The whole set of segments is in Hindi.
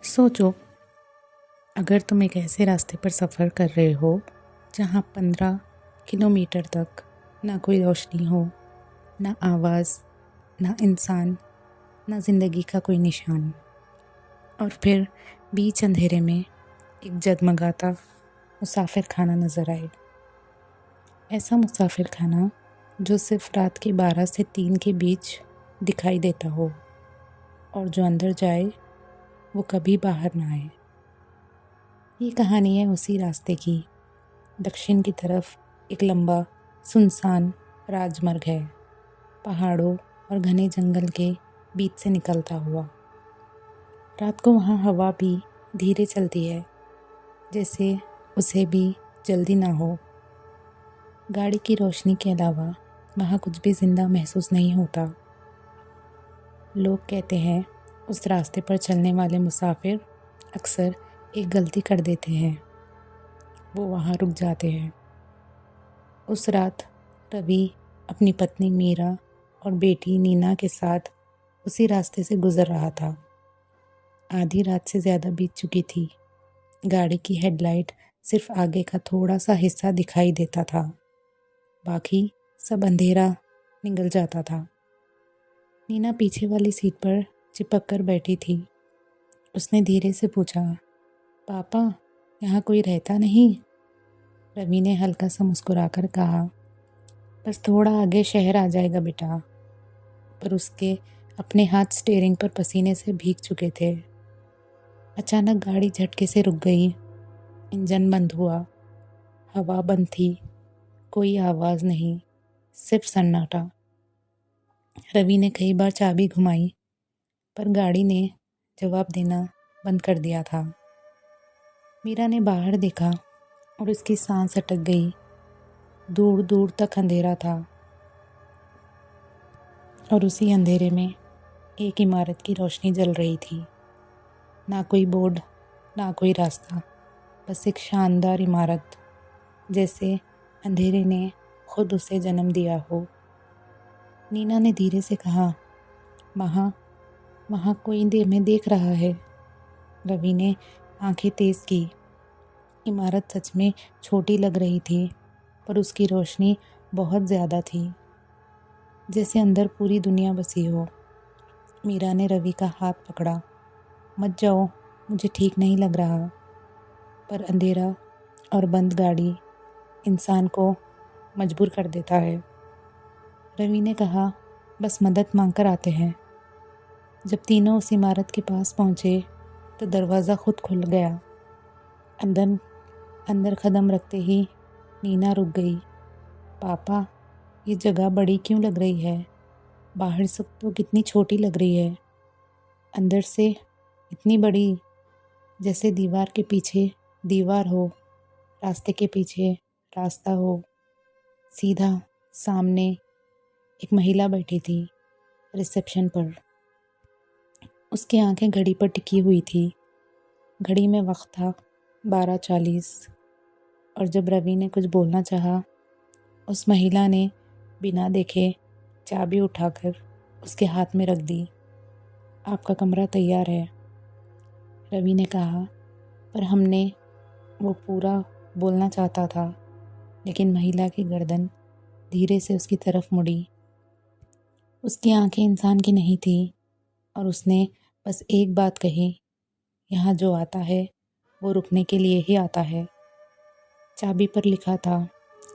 सोचो, अगर तुम एक ऐसे रास्ते पर सफ़र कर रहे हो जहाँ 15 किलोमीटर तक ना कोई रोशनी हो, ना आवाज़, ना इंसान, ना ज़िंदगी का कोई निशान, और फिर बीच अंधेरे में एक जगमगाता मुसाफिर खाना नज़र आए। ऐसा मुसाफिर खाना जो सिर्फ रात के 12 से 3 के बीच दिखाई देता हो, और जो अंदर जाए वो कभी बाहर ना आए। ये कहानी है उसी रास्ते की। दक्षिण की तरफ एक लंबा सुनसान राजमार्ग है, पहाड़ों और घने जंगल के बीच से निकलता हुआ। रात को वहाँ हवा भी धीरे चलती है, जैसे उसे भी जल्दी ना हो। गाड़ी की रोशनी के अलावा वहाँ कुछ भी जिंदा महसूस नहीं होता। लोग कहते हैं उस रास्ते पर चलने वाले मुसाफिर अक्सर एक गलती कर देते हैं, वो वहाँ रुक जाते हैं। उस रात रवि अपनी पत्नी मीरा और बेटी नीना के साथ उसी रास्ते से गुजर रहा था। आधी रात से ज़्यादा बीत चुकी थी। गाड़ी की हेडलाइट सिर्फ आगे का थोड़ा सा हिस्सा दिखाई देता था, बाकी सब अंधेरा निगल जाता था। नीना पीछे वाली सीट पर चिपक कर बैठी थी। उसने धीरे से पूछा, पापा, यहाँ कोई रहता नहीं? रवि ने हल्का सा मुस्कुराकर कहा, बस थोड़ा आगे शहर आ जाएगा बेटा। पर उसके अपने हाथ स्टीयरिंग पर पसीने से भीग चुके थे। अचानक गाड़ी झटके से रुक गई। इंजन बंद हुआ। हवा बंद थी। कोई आवाज़ नहीं, सिर्फ सन्नाटा। रवि ने कई बार चाबी घुमाई, पर गाड़ी ने जवाब देना बंद कर दिया था। मीरा ने बाहर देखा और उसकी सांस अटक गई। दूर दूर तक अंधेरा था, और उसी अंधेरे में एक इमारत की रोशनी जल रही थी। ना कोई बोर्ड, ना कोई रास्ता, बस एक शानदार इमारत, जैसे अंधेरे ने खुद उसे जन्म दिया हो। नीना ने धीरे से कहा, वहाँ वहाँ कोई में देख रहा है। रवि ने आंखें तेज की। इमारत सच में छोटी लग रही थी, पर उसकी रोशनी बहुत ज़्यादा थी, जैसे अंदर पूरी दुनिया बसी हो। मीरा ने रवि का हाथ पकड़ा। मत जाओ, मुझे ठीक नहीं लग रहा। पर अंधेरा और बंद गाड़ी इंसान को मजबूर कर देता है। रवि ने कहा, बस मदद मांगकर आते हैं। जब तीनों उस इमारत के पास पहुंचे तो दरवाज़ा खुद खुल गया। अंदर अंदर कदम रखते ही नीना रुक गई। पापा, ये जगह बड़ी क्यों लग रही है? बाहर से तो कितनी छोटी लग रही है, अंदर से इतनी बड़ी, जैसे दीवार के पीछे दीवार हो, रास्ते के पीछे रास्ता हो। सीधा सामने एक महिला बैठी थी, रिसेप्शन पर। उसकी आंखें घड़ी पर टिकी हुई थी। घड़ी में वक्त था 12:40, और जब रवि ने कुछ बोलना चाहा, उस महिला ने बिना देखे चाबी उठाकर उसके हाथ में रख दी। आपका कमरा तैयार है, रवि ने कहा। पर हमने वो पूरा बोलना चाहता था, लेकिन महिला की गर्दन धीरे से उसकी तरफ मुड़ी। उसकी आंखें इंसान की नहीं थी, और उसने बस एक बात कही, यहाँ जो आता है वो रुकने के लिए ही आता है। चाबी पर लिखा था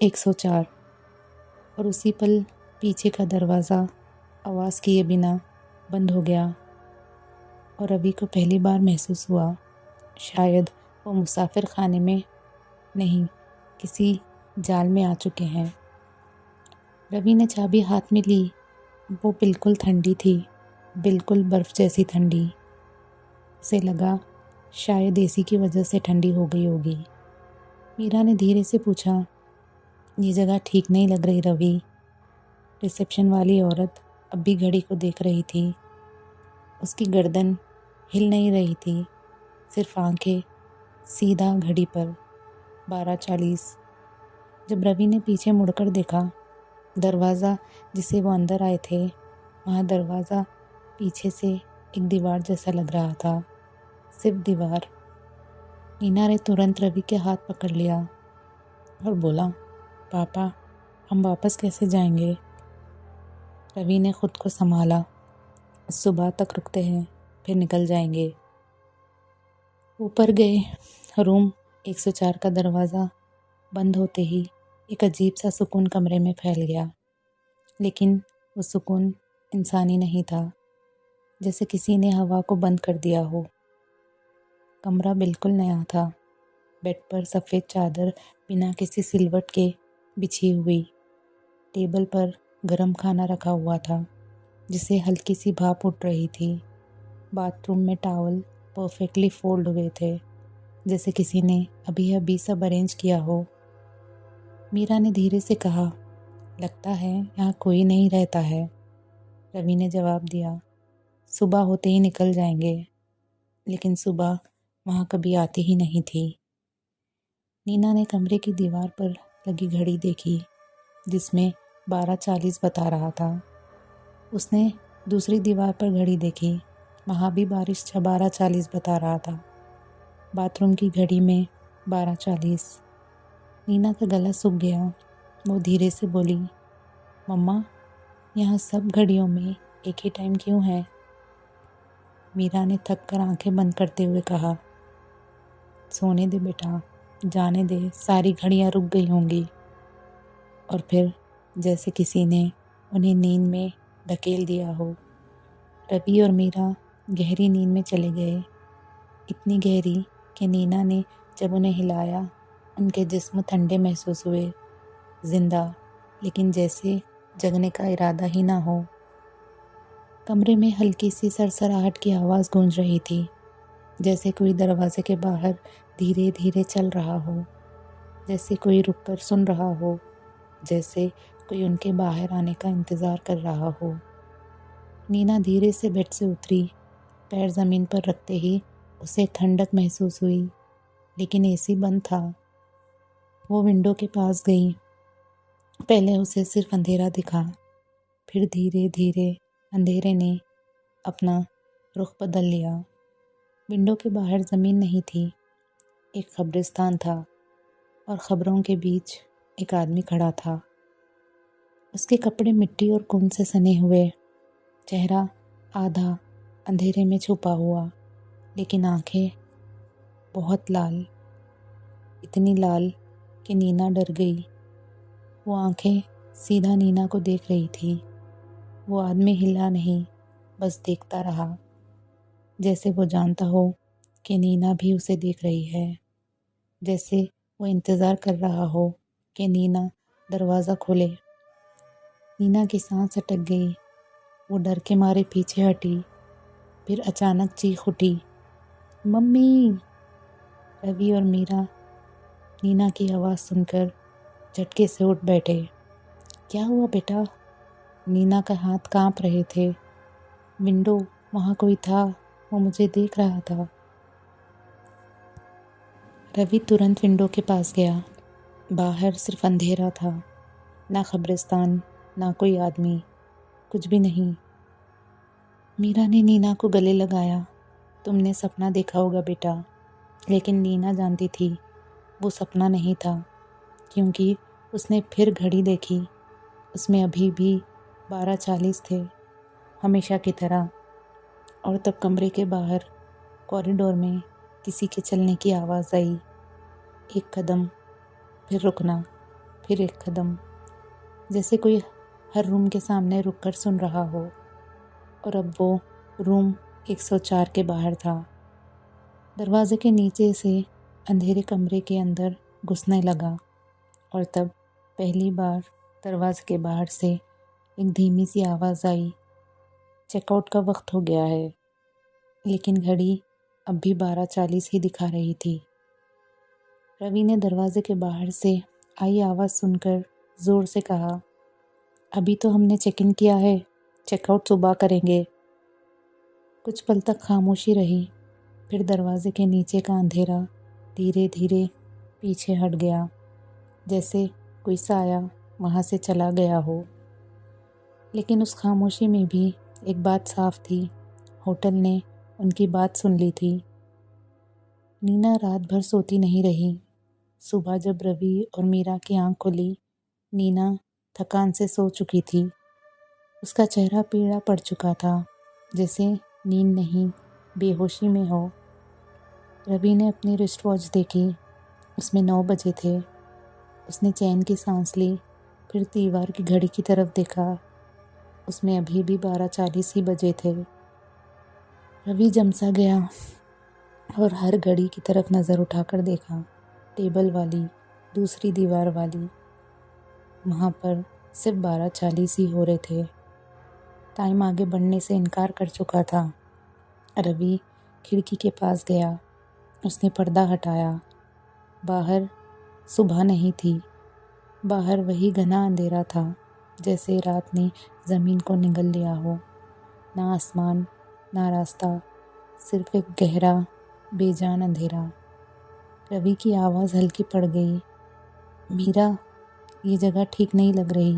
104, और उसी पल पीछे का दरवाज़ा आवाज़ किए बिना बंद हो गया। और रवि को पहली बार महसूस हुआ, शायद वो मुसाफिर खाने में नहीं, किसी जाल में आ चुके हैं। रवि ने चाबी हाथ में ली। वो बिल्कुल ठंडी थी, बिल्कुल बर्फ़ जैसी ठंडी। उसे लगा शायद एसी की वजह से ठंडी हो गई होगी। मीरा ने धीरे से पूछा, ये जगह ठीक नहीं लग रही रवि। रिसेप्शन वाली औरत अब भी घड़ी को देख रही थी। उसकी गर्दन हिल नहीं रही थी, सिर्फ आंखें सीधा घड़ी पर 12:40। जब रवि ने पीछे मुड़कर देखा, दरवाज़ा जिसे वो अंदर आए थे, वहाँ दरवाज़ा पीछे से एक दीवार जैसा लग रहा था। सिर्फ दीवार। नीना ने तुरंत रवि के हाथ पकड़ लिया और बोला, पापा हम वापस कैसे जाएंगे? रवि ने खुद को संभाला, सुबह तक रुकते हैं फिर निकल जाएंगे। ऊपर गए। रूम 104 का दरवाज़ा बंद होते ही एक अजीब सा सुकून कमरे में फैल गया, लेकिन वो सुकून इंसानी नहीं था, जैसे किसी ने हवा को बंद कर दिया हो। कमरा बिल्कुल नया था। बेड पर सफ़ेद चादर बिना किसी सिलवट के बिछी हुई। टेबल पर गरम खाना रखा हुआ था, जिसे हल्की सी भाप उठ रही थी। बाथरूम में टॉवल परफेक्टली फोल्ड हुए थे, जैसे किसी ने अभी अभी सब अरेंज किया हो। मीरा ने धीरे से कहा, लगता है यहाँ कोई नहीं रहता है। रवि ने जवाब दिया, सुबह होते ही निकल जाएंगे। लेकिन सुबह वहाँ कभी आती ही नहीं थी। नीना ने कमरे की दीवार पर लगी घड़ी देखी, जिसमें 12:40 बता रहा था। उसने दूसरी दीवार पर घड़ी देखी, वहाँ भी 12:40 बता रहा था। बाथरूम की घड़ी में 12:40। नीना का गला सूख गया। वो धीरे से बोली, मम्मा यहाँ सब घड़ियों में एक ही टाइम क्यों है? मीरा ने थक कर आंखें बंद करते हुए कहा, सोने दे बेटा, जाने दे, सारी घड़ियाँ रुक गई होंगी। और फिर जैसे किसी ने उन्हें नींद में धकेल दिया हो, रवि और मीरा गहरी नींद में चले गए। इतनी गहरी कि नीना ने जब उन्हें हिलाया, उनके जिस्म ठंडे महसूस हुए, जिंदा, लेकिन जैसे जगने का इरादा ही ना हो। कमरे में हल्की सी सरसराहट की आवाज़ गूंज रही थी, जैसे कोई दरवाजे के बाहर धीरे धीरे चल रहा हो, जैसे कोई रुककर सुन रहा हो, जैसे कोई उनके बाहर आने का इंतज़ार कर रहा हो। नीना धीरे से बेड से उतरी। पैर ज़मीन पर रखते ही उसे ठंडक महसूस हुई, लेकिन एसी बंद था। वो विंडो के पास गई। पहले उसे सिर्फ अंधेरा दिखा, फिर धीरे धीरे अंधेरे ने अपना रुख बदल लिया। विंडो के बाहर ज़मीन नहीं थी, एक कब्रिस्तान था, और खबरों के बीच एक आदमी खड़ा था। उसके कपड़े मिट्टी और खून से सने हुए, चेहरा आधा अंधेरे में छुपा हुआ, लेकिन आंखें बहुत लाल, इतनी लाल कि नीना डर गई। वो आंखें सीधा नीना को देख रही थी। वो आदमी हिला नहीं, बस देखता रहा, जैसे वो जानता हो कि नीना भी उसे देख रही है, जैसे वो इंतज़ार कर रहा हो कि नीना दरवाज़ा खोले। नीना की सांस अटक गई। वो डर के मारे पीछे हटी, फिर अचानक चीख उठी, मम्मी! रवि और मीरा नीना की आवाज़ सुनकर झटके से उठ बैठे। क्या हुआ बेटा? नीना का हाथ कांप रहे थे। विंडो, वहाँ कोई था, वो मुझे देख रहा था। रवि तुरंत विंडो के पास गया। बाहर सिर्फ अंधेरा था, ना कब्रिस्तान, ना कोई आदमी, कुछ भी नहीं। मीरा ने नीना को गले लगाया। तुमने सपना देखा होगा बेटा। लेकिन नीना जानती थी वो सपना नहीं था, क्योंकि उसने फिर घड़ी देखी। उसमें अभी भी 12:40 थे, हमेशा की तरह। और तब कमरे के बाहर कॉरिडोर में किसी के चलने की आवाज़ आई। एक कदम, फिर रुकना, फिर एक कदम, जैसे कोई हर रूम के सामने रुककर सुन रहा हो। और अब वो रूम 104 के बाहर था। दरवाजे के नीचे से अंधेरे कमरे के अंदर घुसने लगा, और तब पहली बार दरवाजे के बाहर से एक धीमी सी आवाज़ आई, चेकआउट का वक्त हो गया है। लेकिन घड़ी अब भी 12:40 ही दिखा रही थी। रवि ने दरवाजे के बाहर से आई आवाज़ सुनकर ज़ोर से कहा, अभी तो हमने चेक इन किया है, चेकआउट सुबह करेंगे। कुछ पल तक खामोशी रही, फिर दरवाजे के नीचे का अंधेरा धीरे धीरे पीछे हट गया, जैसे कोई साया वहाँ से चला गया हो। लेकिन उस खामोशी में भी एक बात साफ थी, होटल ने उनकी बात सुन ली थी। नीना रात भर सोती नहीं रही। सुबह जब रवि और मीरा की आंख खुली, नीना थकान से सो चुकी थी। उसका चेहरा पीला पड़ चुका था, जैसे नींद नहीं, बेहोशी में हो। रवि ने अपनी रिस्ट वॉच देखी, उसमें 9 बजे थे। उसने चैन की सांस ली, फिर दीवार की घड़ी की तरफ देखा, उसमें अभी भी 12:40 ही बजे थे। रवि जमसा गया और हर घड़ी की तरफ नज़र उठाकर देखा। टेबल वाली, दूसरी दीवार वाली, वहाँ पर सिर्फ 12:40 ही हो रहे थे। टाइम आगे बढ़ने से इनकार कर चुका था। रवि खिड़की के पास गया, उसने पर्दा हटाया। बाहर सुबह नहीं थी, बाहर वही घना अंधेरा था, जैसे रात ने ज़मीन को निगल लिया हो। ना आसमान, ना रास्ता, सिर्फ एक गहरा बेजान अंधेरा। रवि की आवाज़ हल्की पड़ गई, मीरा, ये जगह ठीक नहीं लग रही।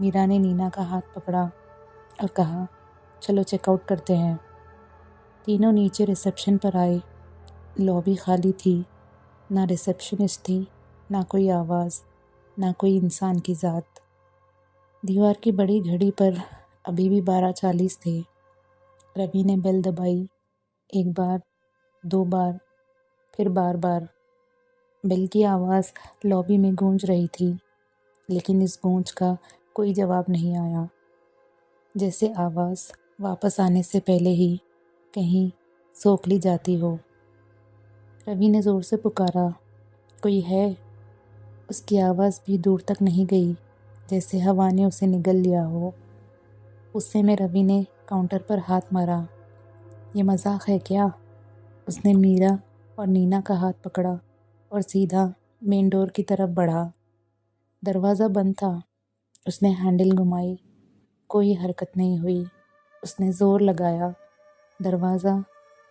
मीरा ने नीना का हाथ पकड़ा और कहा, चलो चेकआउट करते हैं। तीनों नीचे रिसेप्शन पर आए। लॉबी खाली थी, ना रिसेप्शनिस्ट थी, ना कोई आवाज़, ना कोई इंसान की ज़ात। दीवार की बड़ी घड़ी पर अभी भी 12:40 थे। रवि ने बेल दबाई, एक बार, 2 बार, फिर बार बार। बेल की आवाज़ लॉबी में गूंज रही थी, लेकिन इस गूंज का कोई जवाब नहीं आया, जैसे आवाज़ वापस आने से पहले ही कहीं सोख ली जाती हो। रवि ने ज़ोर से पुकारा, कोई है? उसकी आवाज़ भी दूर तक नहीं गई, जैसे हवा ने उसे निगल लिया हो। गुस्से में रवि ने काउंटर पर हाथ मारा। ये मजाक है क्या? उसने मीरा और नीना का हाथ पकड़ा और सीधा मेन डोर की तरफ बढ़ा। दरवाज़ा बंद था। उसने हैंडल घुमाई, कोई हरकत नहीं हुई। उसने ज़ोर लगाया, दरवाज़ा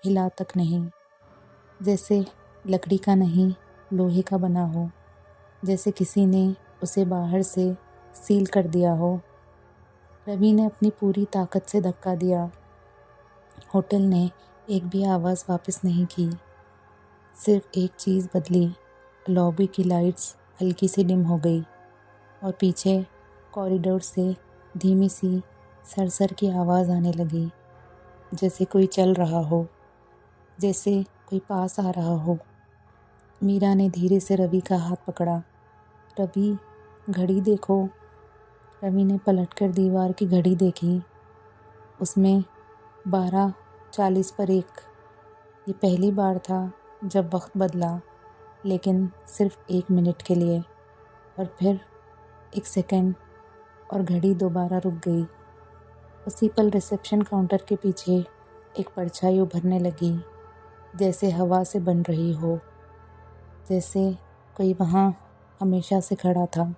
हिला तक नहीं, जैसे लकड़ी का नहीं, लोहे का बना हो, जैसे किसी ने उसे बाहर से सील कर दिया हो। रवि ने अपनी पूरी ताकत से धक्का दिया। होटल ने एक भी आवाज़ वापस नहीं की। सिर्फ एक चीज़ बदली, लॉबी की लाइट्स हल्की सी डिम हो गई और पीछे कॉरिडोर से धीमी सी सरसर की आवाज़ आने लगी, जैसे कोई चल रहा हो, जैसे कोई पास आ रहा हो। मीरा ने धीरे से रवि का हाथ पकड़ा। रवि, घड़ी देखो। रवि ने पलटकर दीवार की घड़ी देखी, उसमें 12:40 पर 1। ये पहली बार था जब वक्त बदला, लेकिन सिर्फ 1 मिनट के लिए, और फिर 1 सेकंड और घड़ी दोबारा रुक गई। उसी पल रिसेप्शन काउंटर के पीछे एक परछाई उभरने लगी, जैसे हवा से बन रही हो, जैसे कोई वहाँ हमेशा से खड़ा था,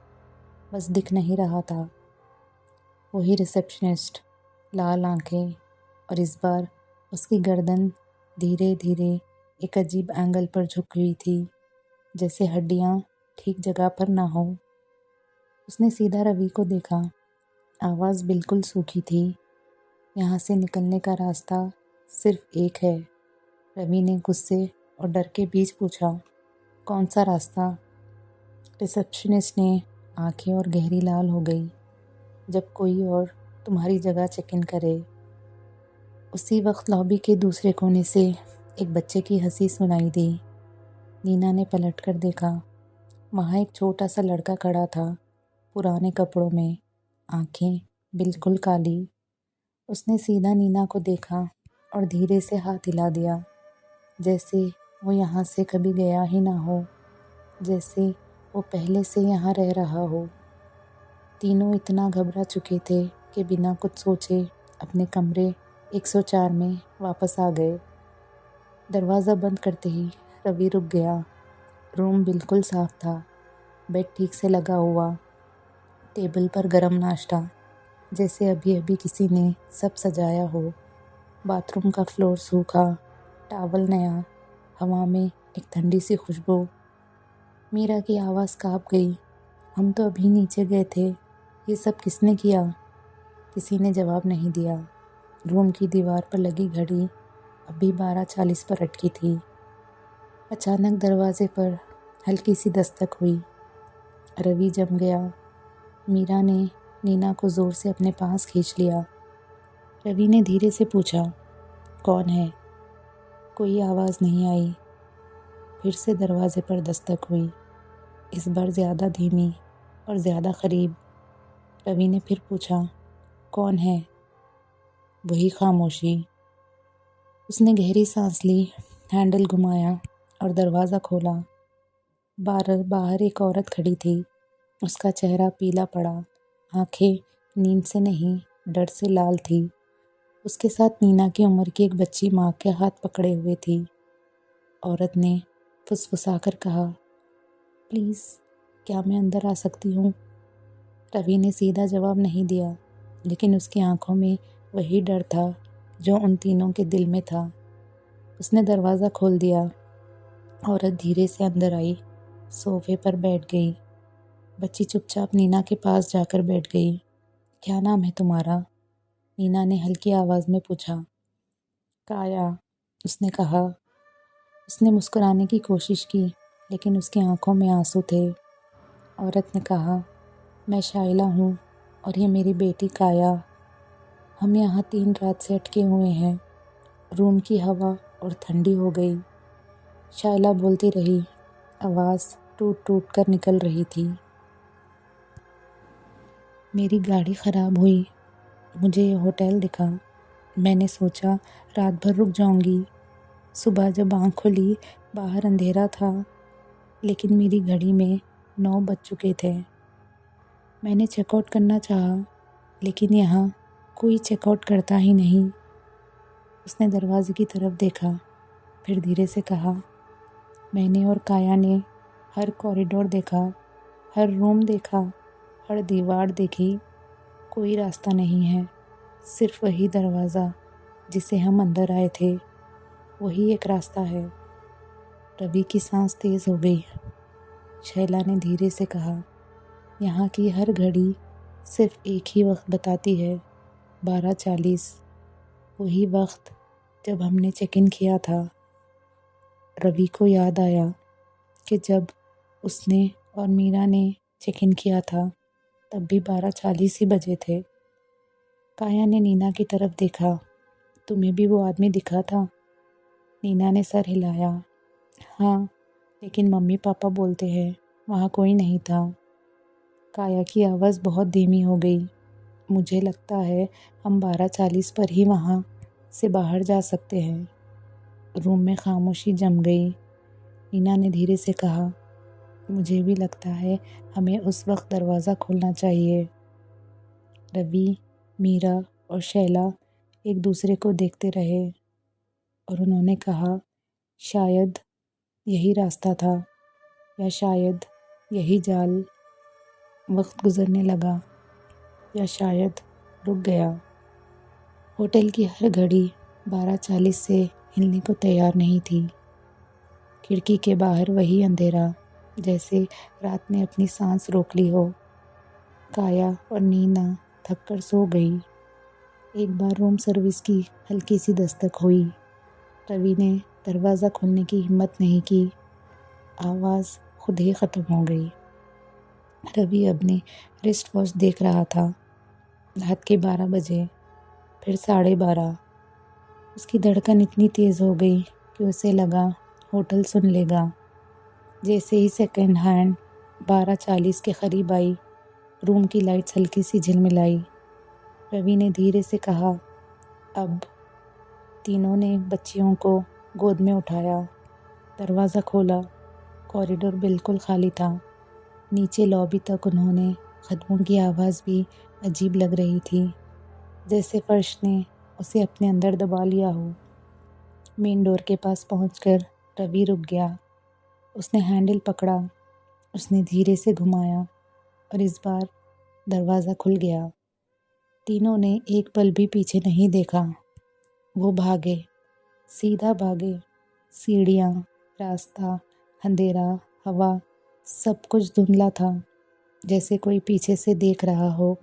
बस दिख नहीं रहा था। वही रिसेप्शनिस्ट, लाल आंखें, और इस बार उसकी गर्दन धीरे धीरे एक अजीब एंगल पर झुकी हुई थी, जैसे हड्डियाँ ठीक जगह पर ना हो। उसने सीधा रवि को देखा। आवाज़ बिल्कुल सूखी थी, यहाँ से निकलने का रास्ता सिर्फ एक है। रवि ने गुस्से और डर के बीच पूछा, कौन सा रास्ता? रिसेप्शनिस्ट ने आंखें और गहरी लाल हो गई, जब कोई और तुम्हारी जगह चेक इन करे। उसी वक्त लॉबी के दूसरे कोने से एक बच्चे की हंसी सुनाई दी। नीना ने पलटकर देखा। वहाँ एक छोटा सा लड़का खड़ा था, पुराने कपड़ों में, आंखें बिल्कुल काली। उसने सीधा नीना को देखा और धीरे से हाथ हिला दिया, जैसे वो यहाँ से कभी गया ही ना हो, जैसे वो पहले से यहाँ रह रहा हो। तीनों इतना घबरा चुके थे कि बिना कुछ सोचे अपने कमरे 104 में वापस आ गए। दरवाज़ा बंद करते ही रवि रुक गया। रूम बिल्कुल साफ था, बेड ठीक से लगा हुआ, टेबल पर गरम नाश्ता, जैसे अभी अभी किसी ने सब सजाया हो। बाथरूम का फ्लोर सूखा, टॉवल नया, हवा में एक ठंडी सी खुशबू। मीरा की आवाज़ काँप गई, हम तो अभी नीचे गए थे, ये सब किसने किया? किसी ने जवाब नहीं दिया। रूम की दीवार पर लगी घड़ी अभी 12:40 पर अटकी थी। अचानक दरवाजे पर हल्की सी दस्तक हुई। रवि जम गया। मीरा ने नीना को ज़ोर से अपने पास खींच लिया। रवि ने धीरे से पूछा, कौन है? कोई आवाज़ नहीं आई। फिर से दरवाजे पर दस्तक हुई, इस बार ज़्यादा धीमी और ज़्यादा करीब। रवि ने फिर पूछा, कौन है? वही खामोशी। उसने गहरी सांस ली, हैंडल घुमाया और दरवाज़ा खोला। बाहर एक औरत खड़ी थी। उसका चेहरा पीला पड़ा, आंखें नींद से नहीं डर से लाल थी। उसके साथ नीना की उम्र की एक बच्ची माँ के हाथ पकड़े हुए थी। औरत ने फुसफुसाकर कहा, प्लीज़, क्या मैं अंदर आ सकती हूँ? रवि ने सीधा जवाब नहीं दिया, लेकिन उसकी आंखों में वही डर था जो उन तीनों के दिल में था। उसने दरवाज़ा खोल दिया। औरत धीरे से अंदर आई, सोफे पर बैठ गई। बच्ची चुपचाप नीना के पास जाकर बैठ गई। क्या नाम है तुम्हारा? नीना ने हल्की आवाज़ में पूछा। काया, उसने कहा। उसने मुस्कुराने की कोशिश की, लेकिन उसकी आंखों में आंसू थे। औरत ने कहा, मैं शाइला हूँ और ये मेरी बेटी काया। हम यहाँ 3 रात से अटके हुए हैं। रूम की हवा और ठंडी हो गई। शाइला बोलती रही, आवाज़ टूट टूट कर निकल रही थी। मेरी गाड़ी ख़राब हुई। मुझे ये होटल दिखा। मैंने सोचा रात भर रुक जाऊंगी। सुबह जब आँख खुली, बाहर अंधेरा था, लेकिन मेरी घड़ी में 9 बज चुके थे। मैंने चेकआउट करना चाहा, लेकिन यहाँ कोई चेकआउट करता ही नहीं। उसने दरवाजे की तरफ देखा, फिर धीरे से कहा, मैंने और काया ने हर कॉरिडोर देखा, हर रूम देखा, हर दीवार देखी। कोई रास्ता नहीं है, सिर्फ वही दरवाज़ा जिसे हम अंदर आए थे, वही एक रास्ता है। रवि की सांस तेज़ हो गई। शैला ने धीरे से कहा, यहाँ की हर घड़ी सिर्फ एक ही वक्त बताती है, 12:40। वही वक्त जब हमने चेक इन किया था। रवि को याद आया कि जब उसने और मीरा ने चेक इन किया था, तब भी 12:40 ही बजे थे। काया ने नीना की तरफ देखा। तुम्हें भी वो आदमी दिखा था? नीना ने सर हिलाया। हाँ, लेकिन मम्मी पापा बोलते हैं वहाँ कोई नहीं था। काया की आवाज़ बहुत धीमी हो गई। मुझे लगता है हम 12:40 पर ही वहाँ से बाहर जा सकते हैं। रूम में खामोशी जम गई। नीना ने धीरे से कहा, मुझे भी लगता है हमें उस वक्त दरवाज़ा खोलना चाहिए। रवि, मीरा और शैला एक दूसरे को देखते रहे और उन्होंने कहा, शायद यही रास्ता था, या शायद यही जाल। वक्त गुजरने लगा, या शायद रुक गया। होटल की हर घड़ी 12:40 से हिलने को तैयार नहीं थी। खिड़की के बाहर वही अंधेरा, जैसे रात ने अपनी सांस रोक ली हो। काया और नीना थककर सो गई। एक बार रूम सर्विस की हल्की सी दस्तक हुई। रवि ने दरवाज़ा खोलने की हिम्मत नहीं की। आवाज़ खुद ही ख़त्म हो गई। रवि अपने रिस्ट वॉच देख रहा था। रात के 12 बजे, फिर 12:30। उसकी धड़कन इतनी तेज़ हो गई कि उसे लगा होटल सुन लेगा। जैसे ही सेकंड हैंड 12:40 के करीब आई, रूम की लाइट्स हल्की सी झिलमिलाई। रवि ने धीरे से कहा, अब। तीनों ने बच्चियों को गोद में उठाया। दरवाज़ा खोला। कॉरिडोर बिल्कुल खाली था। नीचे लॉबी तक उन्होंने कदमों की आवाज़ भी अजीब लग रही थी, जैसे फर्श ने उसे अपने अंदर दबा लिया हो। मेन डोर के पास पहुंचकर रवि रुक गया। उसने हैंडल पकड़ा। उसने धीरे से घुमाया और इस बार दरवाज़ा खुल गया। तीनों ने एक पल भी पीछे नहीं देखा। वो भागे, सीधा भागे। सीढ़ियाँ, रास्ता, अंधेरा, हवा, सब कुछ धुंधला था, जैसे कोई पीछे से देख रहा हो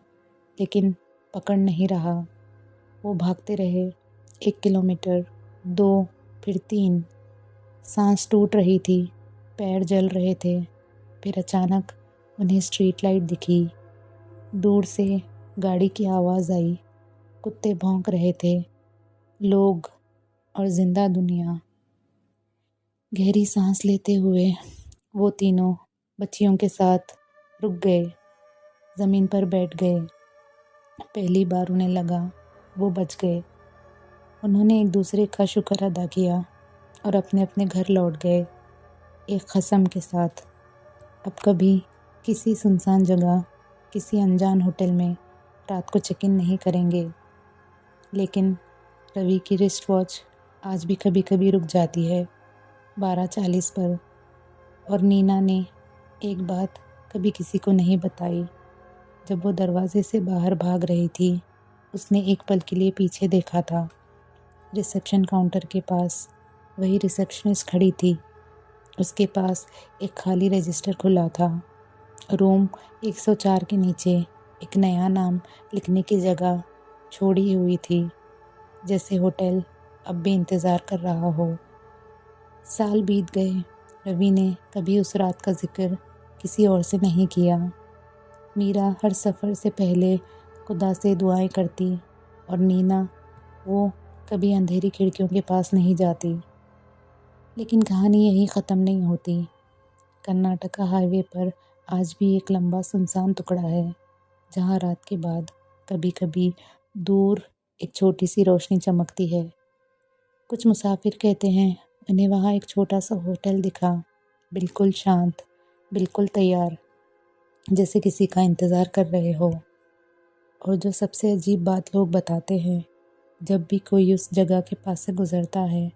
लेकिन पकड़ नहीं रहा। वो भागते रहे। 1 किलोमीटर, 2, फिर 3। सांस टूट रही थी, पैर जल रहे थे। फिर अचानक उन्हें स्ट्रीट लाइट दिखी। दूर से गाड़ी की आवाज़ आई। कुत्ते भौंक रहे थे, लोग और जिंदा दुनिया। गहरी सांस लेते हुए वो तीनों बच्चियों के साथ रुक गए, ज़मीन पर बैठ गए। पहली बार उन्हें लगा वो बच गए। उन्होंने एक दूसरे का शुक्र अदा किया और अपने अपने घर लौट गए, एक कसम के साथ। अब कभी किसी सुनसान जगह, किसी अनजान होटल में रात को चेक इन नहीं करेंगे। लेकिन रवि की रिस्ट वॉच आज भी कभी कभी रुक जाती है 12:40 पर। और नीना ने एक बात कभी किसी को नहीं बताई। जब वो दरवाजे से बाहर भाग रही थी, उसने एक पल के लिए पीछे देखा था। रिसेप्शन काउंटर के पास वही रिसेप्शनिस्ट खड़ी थी। उसके पास एक खाली रजिस्टर खुला था। रूम 104 के नीचे एक नया नाम लिखने की जगह छोड़ी हुई थी, जैसे होटल अब भी इंतज़ार कर रहा हो। साल बीत गए। रवि ने कभी उस रात का जिक्र किसी और से नहीं किया। मीरा हर सफ़र से पहले खुदा से दुआएं करती और नीना, वो कभी अंधेरी खिड़कियों के पास नहीं जाती। लेकिन कहानी यहीं ख़त्म नहीं होती। कर्नाटका हाईवे पर आज भी एक लंबा सुनसान टुकड़ा है, जहाँ रात के बाद कभी कभी दूर एक छोटी सी रोशनी चमकती है। कुछ मुसाफिर कहते हैं उन्हें वहाँ एक छोटा सा होटल दिखा, बिल्कुल शांत, बिल्कुल तैयार, जैसे किसी का इंतज़ार कर रहे हो। और जो सबसे अजीब बात लोग बताते हैं, जब भी कोई उस जगह के पास से गुज़रता है,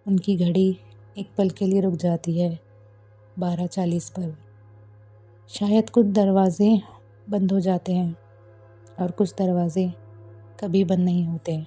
उनकी घड़ी एक पल के लिए रुक जाती है 12:40 पर। शायद कुछ दरवाजे बंद हो जाते हैं और कुछ दरवाजे कभी बंद नहीं होते।